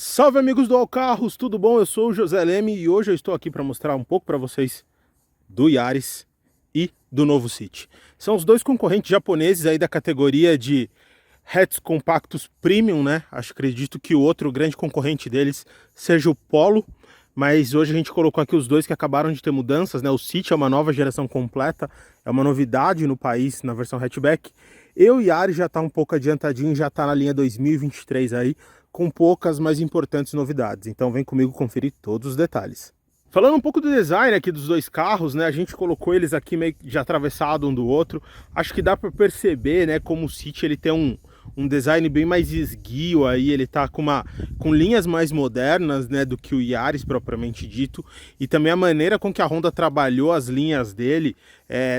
Salve amigos do All Carros, tudo bom? Eu sou o José Leme e hoje eu estou aqui para mostrar um pouco para vocês do Yaris e do novo City. São os dois concorrentes japoneses aí da categoria de hatches compactos premium, né? Acredito que o outro grande concorrente deles seja o Polo, mas hoje a gente colocou aqui os dois que acabaram de ter mudanças, né? O City é uma nova geração completa, é uma novidade no país na versão hatchback. E o Yaris já está um pouco adiantadinho, já está na linha 2023 aí, com poucas, mas importantes novidades. Então vem comigo conferir todos os detalhes. Falando um pouco do design aqui dos dois carros, né? A gente colocou eles aqui meio que já atravessado um do outro. Acho que dá para perceber, né, como o City ele tem um design bem mais esguio aí, ele tá com linhas mais modernas, né, do que o Yaris propriamente dito, e também a maneira com que a Honda trabalhou as linhas dele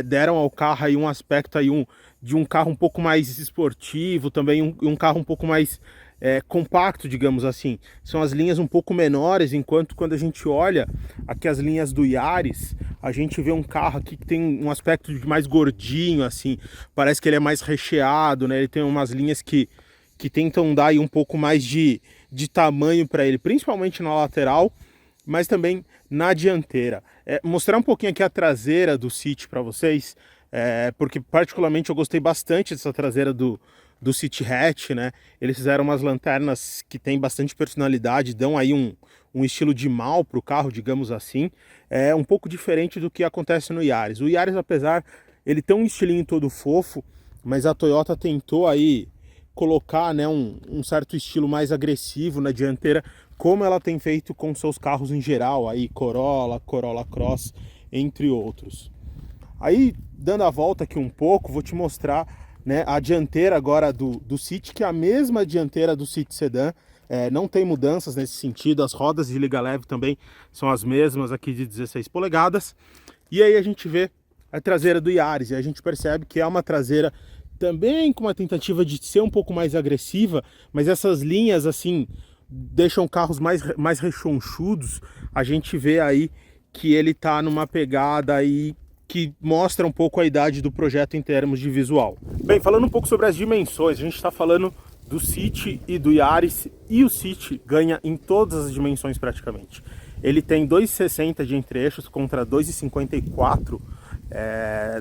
deram ao carro aí um aspecto aí de um carro um pouco mais esportivo, também um carro um pouco mais compacto, digamos assim. São as linhas um pouco menores, enquanto quando a gente olha aqui as linhas do Yaris, a gente vê um carro aqui que tem um aspecto de mais gordinho, assim, parece que ele é mais recheado, né? Ele tem umas linhas que tentam dar aí um pouco mais de tamanho para ele, principalmente na lateral, mas também na dianteira. Mostrar um pouquinho aqui a traseira do City para vocês, porque particularmente eu gostei bastante dessa traseira do City Hatch, né? Eles fizeram umas lanternas que tem bastante personalidade, dão aí um estilo de mal para o carro, digamos assim. É um pouco diferente do que acontece no Yaris. O Yaris, apesar, ele tem um estilinho todo fofo, mas a Toyota tentou aí colocar, né, um certo estilo mais agressivo na dianteira, como ela tem feito com seus carros em geral, aí Corolla, Corolla Cross, entre outros. Aí, dando a volta aqui um pouco, vou te mostrar, né, a dianteira agora do City, que é a mesma dianteira do City Sedan, não tem mudanças nesse sentido, as rodas de liga leve também são as mesmas aqui de 16 polegadas, e aí a gente vê a traseira do Yaris, e a gente percebe que é uma traseira também com uma tentativa de ser um pouco mais agressiva, mas essas linhas assim deixam carros mais rechonchudos. A gente vê aí que ele tá numa pegada aí que mostra um pouco a idade do projeto em termos de visual. Bem, falando um pouco sobre as dimensões, a gente está falando do City e do Yaris, e o City ganha em todas as dimensões praticamente. Ele tem 2,60 de entre-eixos contra 2,54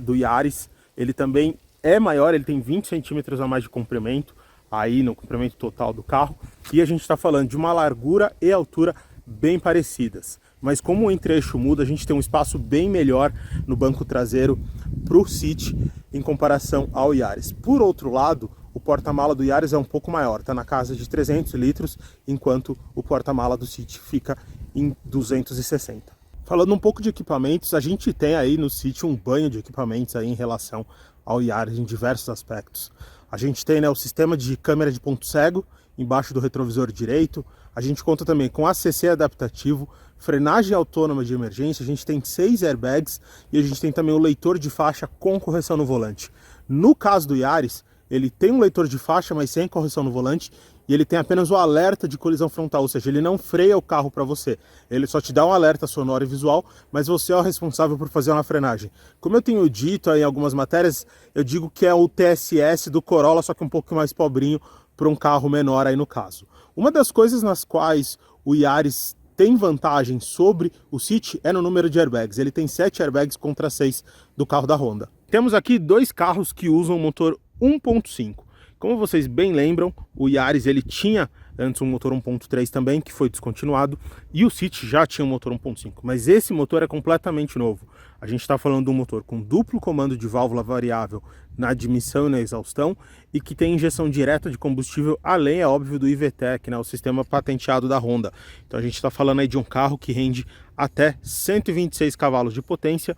do Yaris. Ele também é maior, ele tem 20 centímetros a mais de comprimento, aí no comprimento total do carro, e a gente está falando de uma largura e altura bem parecidas. Mas como o entre-eixo muda, a gente tem um espaço bem melhor no banco traseiro para o City em comparação ao Yaris. Por outro lado, o porta-mala do Yaris é um pouco maior, está na casa de 300 litros, enquanto o porta-mala do City fica em 260. Falando um pouco de equipamentos, a gente tem aí no City um banho de equipamentos aí em relação ao Yaris em diversos aspectos. A gente tem, né, o sistema de câmera de ponto cego embaixo do retrovisor direito. A gente conta também com ACC adaptativo, frenagem autônoma de emergência, a gente tem 6 airbags e a gente tem também o leitor de faixa com correção no volante. No caso do Yaris, ele tem um leitor de faixa, mas sem correção no volante, e ele tem apenas o alerta de colisão frontal, ou seja, ele não freia o carro para você. Ele só te dá um alerta sonoro e visual, mas você é o responsável por fazer uma frenagem. Como eu tenho dito aí em algumas matérias, eu digo que é o TSS do Corolla, só que um pouco mais pobrinho para um carro menor aí no caso. Uma das coisas nas quais o Yaris tem vantagem sobre o City é no número de airbags. Ele tem 7 airbags contra 6 do carro da Honda. Temos aqui dois carros que usam motor 1.5. Como vocês bem lembram, o Yaris ele tinha antes um motor 1.3 também, que foi descontinuado, e o City já tinha um motor 1.5, mas esse motor é completamente novo. A gente está falando de um motor com duplo comando de válvula variável na admissão e na exaustão, e que tem injeção direta de combustível, além, é óbvio, do iVTEC, né, o sistema patenteado da Honda. Então a gente está falando aí de um carro que rende até 126 cavalos de potência,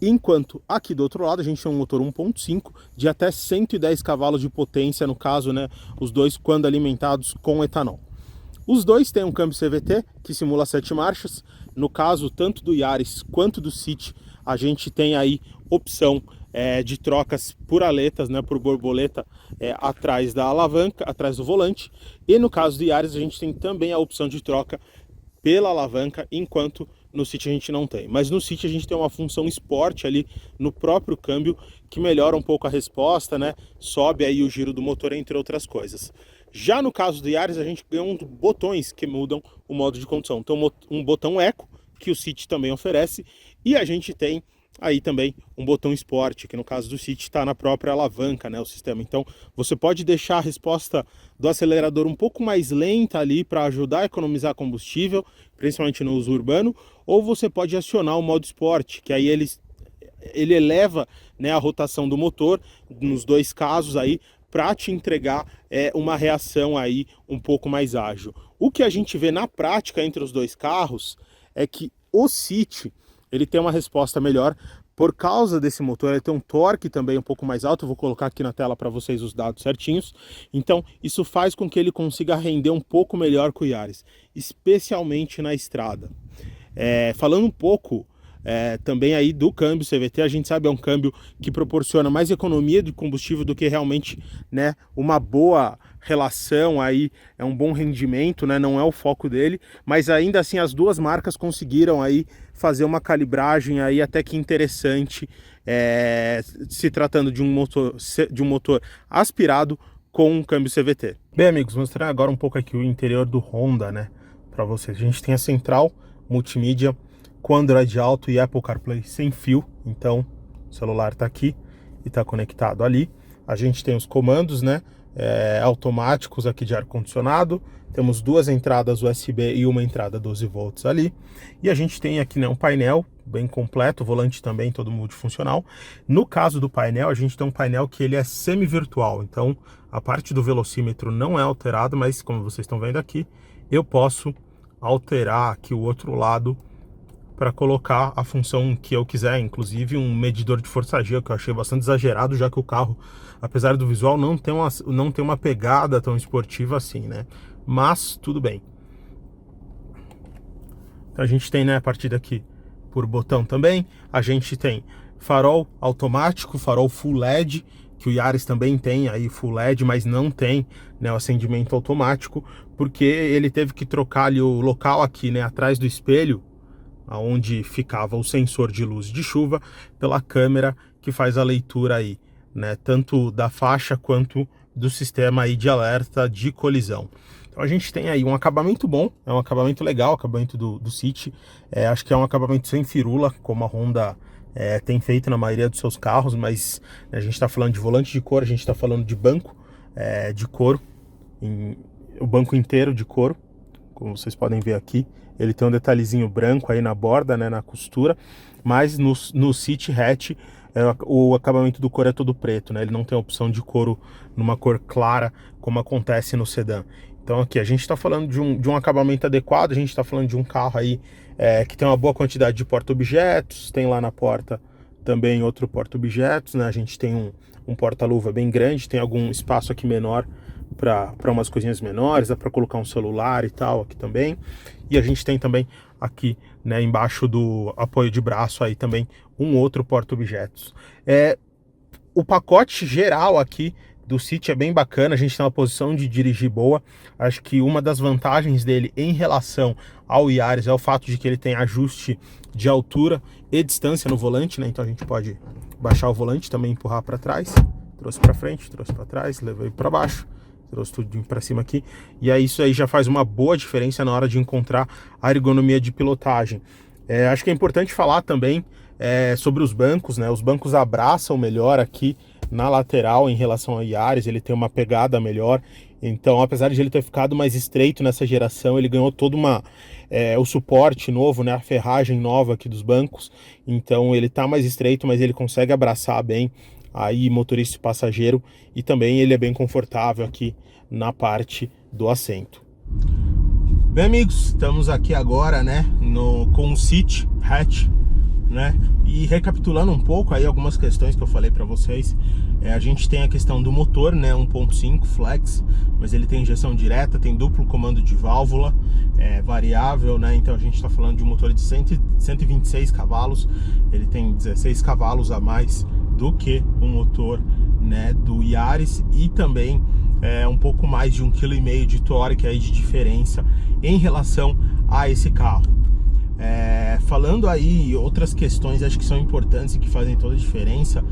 enquanto aqui do outro lado a gente tem um motor 1.5 de até 110 cavalos de potência, no caso, né, os dois quando alimentados com etanol. Os dois têm um câmbio CVT que simula 7 marchas. No caso, tanto do Yaris quanto do City, a gente tem aí opção de trocas por aletas, né, por borboleta atrás da alavanca, atrás do volante. E no caso do Yaris a gente tem também a opção de troca pela alavanca, enquanto no City a gente não tem. Mas no City a gente tem uma função Sport ali no próprio câmbio que melhora um pouco a resposta, né? Sobe aí o giro do motor, entre outras coisas. Já no caso do Yaris, a gente ganhou uns botões que mudam o modo de condução. Então, um botão Eco, que o City também oferece, e a gente tem aí também um botão Sport, que no caso do City está na própria alavanca, né, o sistema. Então, você pode deixar a resposta do acelerador um pouco mais lenta ali para ajudar a economizar combustível, principalmente no uso urbano, ou você pode acionar o modo Sport, que aí ele eleva, né, a rotação do motor, nos dois casos aí, para te entregar uma reação aí um pouco mais ágil. O que a gente vê na prática entre os dois carros é que o City ele tem uma resposta melhor por causa desse motor, ele tem um torque também um pouco mais alto. Eu vou colocar aqui na tela para vocês os dados certinhos. Então isso faz com que ele consiga render um pouco melhor que o Yaris, especialmente na estrada. Falando um pouco também aí do câmbio CVT, a gente sabe é um câmbio que proporciona mais economia de combustível do que realmente, né, uma boa relação aí, é um bom rendimento, né, não é o foco dele, mas ainda assim as duas marcas conseguiram aí fazer uma calibragem aí até que interessante, se tratando de um motor aspirado com um câmbio CVT. Bem, amigos, mostrando agora um pouco aqui o interior do Honda, né, para vocês. A gente tem a central multimídia com Android Auto e Apple CarPlay sem fio, então o celular está aqui e está conectado ali. A gente tem os comandos, né, automáticos aqui de ar-condicionado, temos duas entradas USB e uma entrada 12 volts ali, e a gente tem aqui, né, um painel bem completo, volante também todo multifuncional. No caso do painel, a gente tem um painel que ele é semi-virtual, então a parte do velocímetro não é alterada, mas como vocês estão vendo aqui, eu posso alterar aqui o outro lado para colocar a função que eu quiser, inclusive um medidor de força G, que eu achei bastante exagerado, já que o carro, apesar do visual, não tem uma pegada tão esportiva assim, né? Mas tudo bem. Então a gente tem, né, a partir daqui por botão também, a gente tem farol automático, farol full LED, que o Yaris também tem aí full LED, mas não tem, né, o acendimento automático, porque ele teve que trocar ali o local aqui, né, atrás do espelho, onde ficava o sensor de luz de chuva, pela câmera que faz a leitura aí, né, tanto da faixa quanto do sistema aí de alerta de colisão. Então a gente tem aí um acabamento bom, é um acabamento legal, o acabamento do City, acho que é um acabamento sem firula, como a Honda tem feito na maioria dos seus carros, mas a gente está falando de volante de couro, a gente está falando de banco de couro, o banco inteiro de couro, como vocês podem ver aqui. Ele tem um detalhezinho branco aí na borda, né, na costura, mas no City Hatch o acabamento do couro é todo preto, né? Ele não tem a opção de couro numa cor clara, como acontece no sedã. Então aqui a gente está falando de um acabamento adequado, a gente está falando de um carro aí que tem uma boa quantidade de porta-objetos, tem lá na porta também outro porta-objetos, né? A gente tem um porta-luva bem grande, tem algum espaço aqui menor para umas coisinhas menores, dá para colocar um celular e tal aqui também. E a gente tem também aqui, né, embaixo do apoio de braço aí também um outro porta-objetos. O pacote geral aqui do City é bem bacana, a gente tem uma posição de dirigir boa. Acho que uma das vantagens dele em relação ao Yaris é o fato de que ele tem ajuste de altura e distância no volante, né? Então a gente pode baixar o volante também, empurrar para trás, trouxe para frente, trouxe para trás, levei para baixo, trouxe tudo para cima aqui, e aí isso aí já faz uma boa diferença na hora de encontrar a ergonomia de pilotagem. Acho que é importante falar também sobre os bancos, né? Os bancos abraçam melhor aqui na lateral em relação ao Yaris, ele tem uma pegada melhor, então apesar de ele ter ficado mais estreito nessa geração, ele ganhou todo o suporte novo, né? A ferragem nova aqui dos bancos, então ele tá mais estreito, mas ele consegue abraçar bem aí motorista e passageiro, e também ele é bem confortável aqui na parte do assento. Bem, amigos, estamos aqui agora, né, com o City Hatch, né, e recapitulando um pouco aí algumas questões que eu falei para vocês. A gente tem a questão do motor, né, 1.5 flex, mas ele tem injeção direta, tem duplo comando de válvula, variável, né, então a gente está falando de um motor de 126 cavalos, ele tem 16 cavalos a mais do que o motor, né, do Yaris, e também um pouco mais de 1,5 kg de torque aí de diferença em relação a esse carro. Falando aí outras questões, acho que são importantes e que fazem toda a diferença.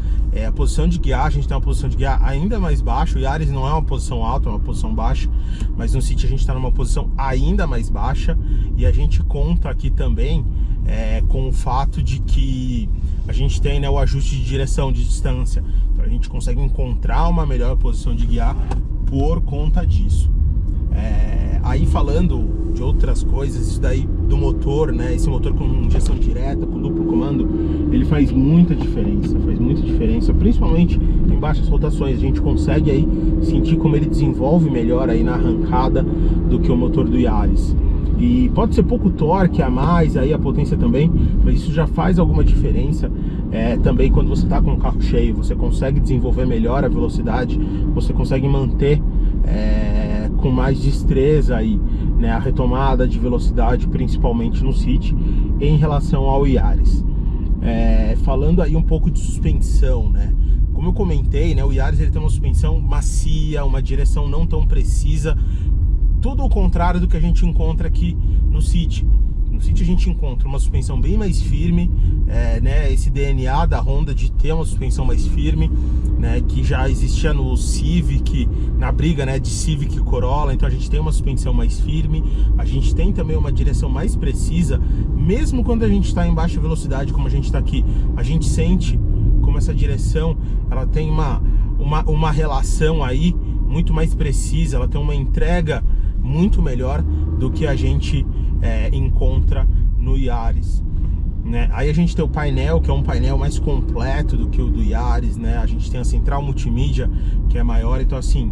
A posição de guiar, a gente tem uma posição de guiar ainda mais baixa. O Yaris não é uma posição alta, é uma posição baixa, mas no City a gente está numa posição ainda mais baixa. E a gente conta aqui também com o fato de que a gente tem, né, o ajuste de direção, de distância. Então a gente consegue encontrar uma melhor posição de guiar por conta disso. Aí falando de outras coisas, isso daí do motor, né? Esse motor com injeção direta, com duplo comando, ele faz muita diferença, principalmente em baixas rotações. A gente consegue aí sentir como ele desenvolve melhor aí na arrancada do que o motor do Yaris. E pode ser pouco torque a mais, aí a potência também, mas isso já faz alguma diferença. Também quando você está com o carro cheio, você consegue desenvolver melhor a velocidade, você consegue manter com mais destreza aí, né, a retomada de velocidade, principalmente no City, em relação ao Yaris. Falando aí um pouco de suspensão, né? Como eu comentei, né, o Yaris ele tem uma suspensão macia, uma direção não tão precisa, tudo o contrário do que a gente encontra aqui no City. No City a gente encontra uma suspensão bem mais firme, né, esse DNA da Honda de ter uma suspensão mais firme, né, que já existia no Civic, na briga, né, de Civic e Corolla. Então a gente tem uma suspensão mais firme, a gente tem também uma direção mais precisa, mesmo quando a gente está em baixa velocidade, como a gente está aqui. A gente sente como essa direção, ela tem uma relação aí muito mais precisa, ela tem uma entrega muito melhor do que a gente encontra no Yaris, né? Aí a gente tem o painel, que é um painel mais completo do que o do Yaris, né? A gente tem a central multimídia, que é maior. Então assim,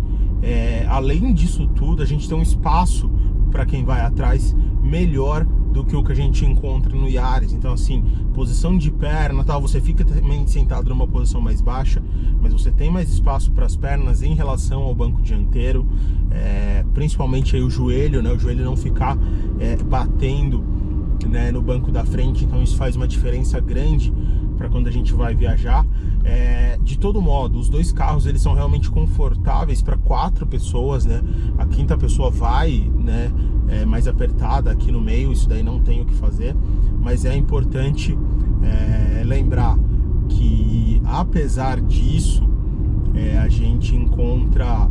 além disso tudo, a gente tem um espaço para quem vai atrás melhor do que o que a gente encontra no Yaris. Então assim, posição de perna, tal, você fica também sentado numa posição mais baixa, mas você tem mais espaço para as pernas em relação ao banco dianteiro, principalmente aí o joelho, né? O joelho não ficar batendo, né, no banco da frente. Então isso faz uma diferença grande para quando a gente vai viajar. De todo modo, os dois carros eles são realmente confortáveis para 4 pessoas, né? A quinta pessoa vai, né, mais apertada aqui no meio, isso daí não tem o que fazer, mas é importante lembrar que apesar disso, a gente encontra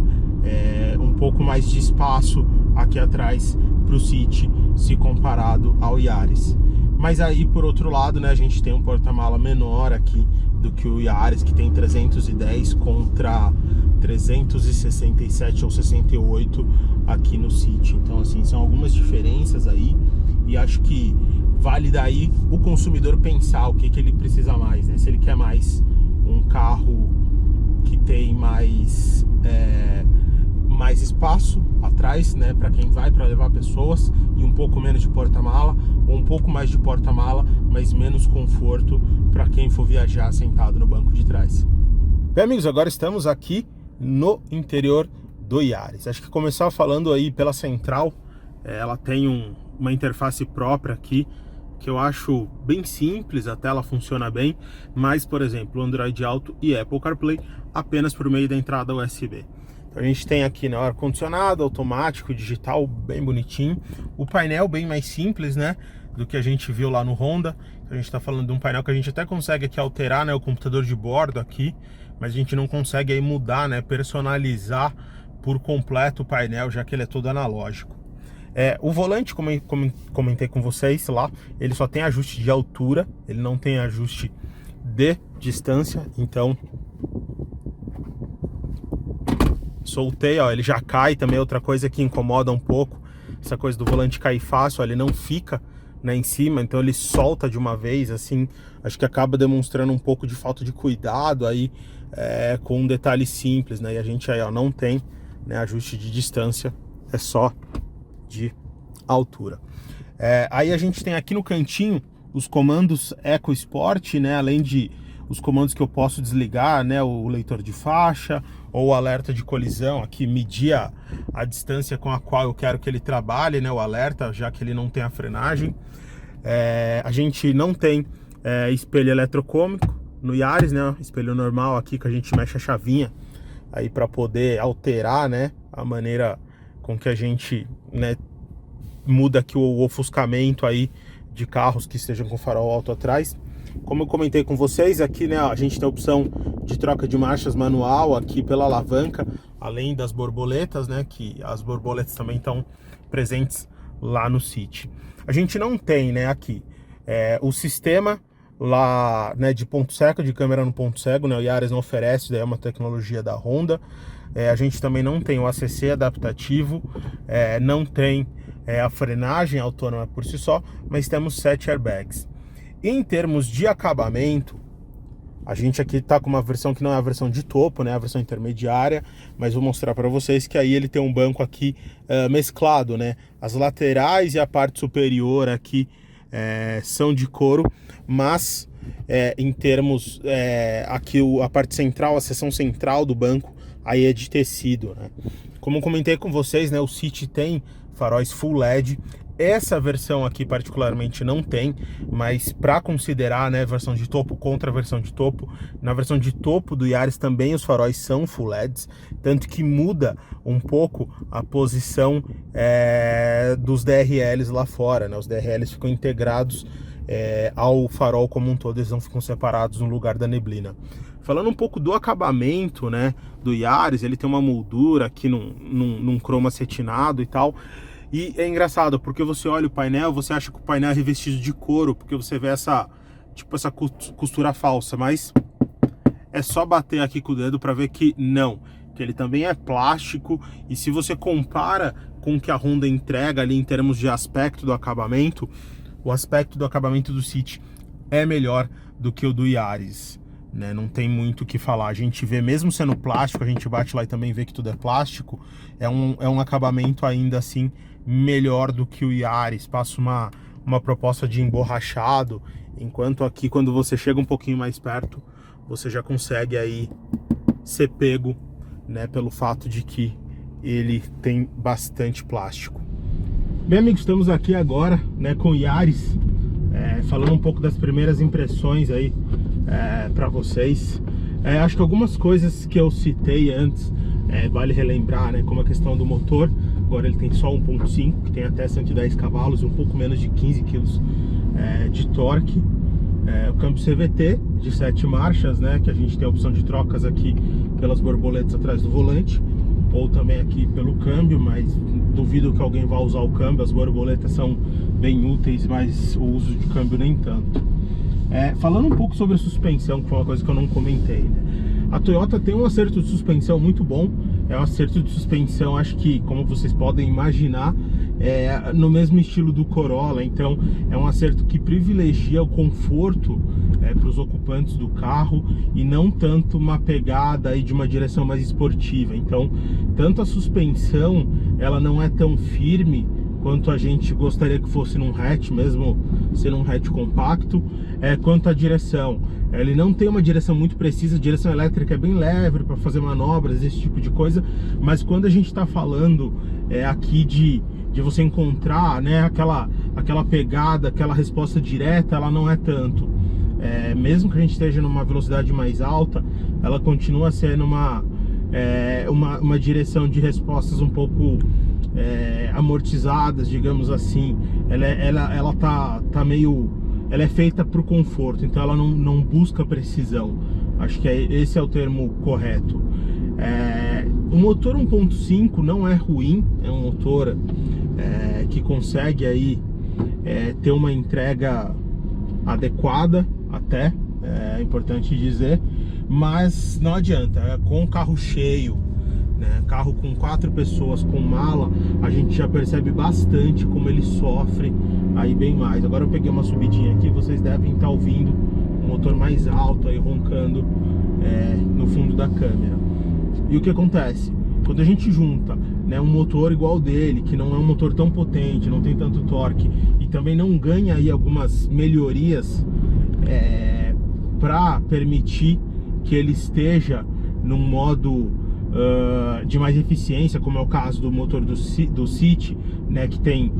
um pouco mais de espaço aqui atrás para o City se comparado ao Yaris. Mas aí, por outro lado, né, a gente tem um porta-mala menor aqui do que o Yaris, que tem 310 contra 367 ou 68 aqui no City. Então assim, são algumas diferenças aí, e acho que vale daí o consumidor pensar o que ele precisa mais, né? Se ele quer mais um carro que tem mais espaço atrás, né, para quem vai para levar pessoas, e um pouco menos de porta-mala, ou um pouco mais de porta-mala, mas menos conforto para quem for viajar sentado no banco de trás. Bem, amigos, agora estamos aqui no interior do Yaris. Acho que começar falando aí pela central. Ela tem uma interface própria aqui, que eu acho bem simples, até ela funciona bem, mas, por exemplo, Android Auto e Apple CarPlay apenas por meio da entrada USB. Então, a gente tem aqui, né, ar-condicionado, automático, digital, bem bonitinho. O painel bem mais simples, né, do que a gente viu lá no Honda. Então, a gente está falando de um painel que a gente até consegue aqui alterar, né, o computador de bordo aqui, mas a gente não consegue aí mudar, né, personalizar por completo o painel, já que ele é todo analógico. O volante, como comentei com vocês lá, ele só tem ajuste de altura, ele não tem ajuste de distância. Então soltei, ó, ele já cai. Também outra coisa que incomoda um pouco, essa coisa do volante cair fácil, ó, ele não fica, né, em cima, então ele solta de uma vez, assim, acho que acaba demonstrando um pouco de falta de cuidado aí, com um detalhe simples, né? E a gente aí, ó, não tem, né, ajuste de distância, é só de altura. Aí a gente tem aqui no cantinho os comandos EcoSport, né? Além de os comandos que eu posso desligar, né? O leitor de faixa ou o alerta de colisão, aqui medir a distância com a qual eu quero que ele trabalhe, né? O alerta, já que ele não tem a frenagem. A gente não tem espelho eletrocômico no Yaris, né? Espelho normal aqui que a gente mexe a chavinha aí para poder alterar, né, a maneira com que a gente, né, muda aqui o ofuscamento aí de carros que estejam com farol alto atrás. Como eu comentei com vocês, aqui, né, a gente tem a opção de troca de marchas manual aqui pela alavanca, além das borboletas, né, que as borboletas também estão presentes lá no City. A gente não tem, né, aqui o sistema lá, né, de ponto cego, de câmera no ponto cego, né, o Yaris não oferece, daí é uma tecnologia da Honda. A gente também não tem o ACC adaptativo, não tem a frenagem autônoma por si só, mas temos 7 airbags. Em termos de acabamento, a gente aqui tá com uma versão que não é a versão de topo, né, a versão intermediária, mas vou mostrar para vocês que aí ele tem um banco aqui mesclado, né, as laterais e a parte superior aqui são de couro, mas em termos aqui a parte central, a seção central do banco, aí é de tecido, né. Como eu comentei com vocês, né, o City tem faróis full LED. Essa versão aqui particularmente não tem, mas para considerar, né, versão de topo contra a versão de topo, na versão de topo do Yaris também os faróis são full LEDs, tanto que muda um pouco a posição dos DRLs lá fora, né? Os DRLs ficam integrados ao farol como um todo, eles não ficam separados no lugar da neblina. Falando um pouco do acabamento, né, do Yaris, ele tem uma moldura aqui num cromo acetinado e tal. E é engraçado, porque você olha o painel, você acha que o painel é revestido de couro, porque você vê essa costura falsa, mas é só bater aqui com o dedo para ver que não, que ele também é plástico. E se você compara com o que a Honda entrega ali em termos de aspecto do acabamento, o aspecto do acabamento do City é melhor do que o do Yaris, né? Não tem muito o que falar. A gente vê, mesmo sendo plástico, a gente bate lá e também vê que tudo é plástico, é um acabamento ainda assim melhor do que o Yaris. Passa uma proposta de emborrachado, enquanto aqui, quando você chega um pouquinho mais perto, você já consegue aí ser pego, né, pelo fato de que ele tem bastante plástico. Bem, amigos, estamos aqui agora, né, com o Yaris, falando um pouco das primeiras impressões aí para vocês. Acho que algumas coisas que eu citei antes vale relembrar, né, como a questão do motor. Agora ele tem só 1.5, que tem até 110 cavalos, um pouco menos de 15 kg de torque. O câmbio CVT de 7 marchas, né, que a gente tem a opção de trocas aqui pelas borboletas atrás do volante, ou também aqui pelo câmbio, mas duvido que alguém vá usar o câmbio. As borboletas são bem úteis, mas o uso de câmbio nem tanto. Falando um pouco sobre a suspensão, que foi uma coisa que eu não comentei, né? A Toyota tem um acerto de suspensão muito bom. É um acerto de suspensão, acho que, como vocês podem imaginar, no mesmo estilo do Corolla. Então é um acerto que privilegia o conforto para os ocupantes do carro, e não tanto uma pegada aí de uma direção mais esportiva. Então, tanto a suspensão, ela não é tão firme quanto a gente gostaria que fosse num hatch, mesmo sendo um hatch compacto, quanto a direção. Ele não tem uma direção muito precisa, a direção elétrica é bem leve para fazer manobras, esse tipo de coisa, mas quando a gente está falando aqui de você encontrar, né, aquela pegada, aquela resposta direta, ela não é tanto. Mesmo que a gente esteja numa velocidade mais alta, ela continua sendo uma direção de respostas um pouco amortizadas, digamos assim. Ela tá meio... Ela é feita para o conforto, então ela não busca precisão. Acho que esse é o termo correto. O motor 1.5 não é ruim, é um motor que consegue aí ter uma entrega adequada, até, é importante dizer, mas não adianta. Com o carro cheio, né, carro com 4 pessoas, com mala, a gente já percebe bastante como ele sofre aí bem mais. Agora eu peguei uma subidinha aqui, vocês devem estar ouvindo o motor mais alto aí roncando no fundo da câmera. E o que acontece? Quando a gente junta, né, um motor igual dele, que não é um motor tão potente, não tem tanto torque, e também não ganha aí algumas melhorias para permitir que ele esteja num modo de mais eficiência, como é o caso do motor do City, né, que tem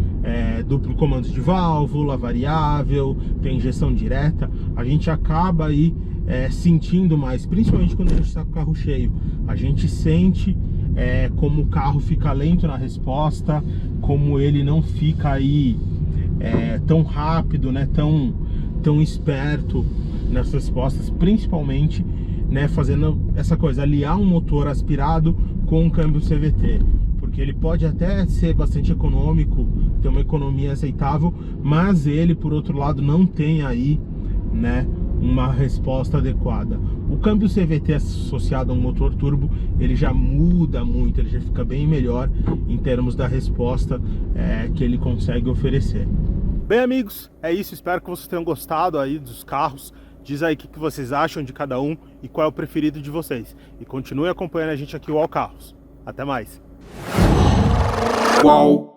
duplo comando de válvula, variável, tem injeção direta, a gente acaba aí sentindo mais, principalmente quando a gente está com o carro cheio. A gente sente como o carro fica lento na resposta, como ele não fica aí tão rápido, né, tão esperto nas respostas, principalmente, né, fazendo essa coisa, aliar um motor aspirado com um câmbio CVT, porque ele pode até ser bastante econômico, ter uma economia aceitável, mas ele, por outro lado, não tem aí, né, uma resposta adequada. O câmbio CVT associado a um motor turbo, ele já muda muito, ele já fica bem melhor em termos da resposta que ele consegue oferecer. Bem, amigos, é isso, espero que vocês tenham gostado aí dos carros. Diz aí o que vocês acham de cada um e qual é o preferido de vocês. E continue acompanhando a gente aqui, o All Carros. Até mais! Uau!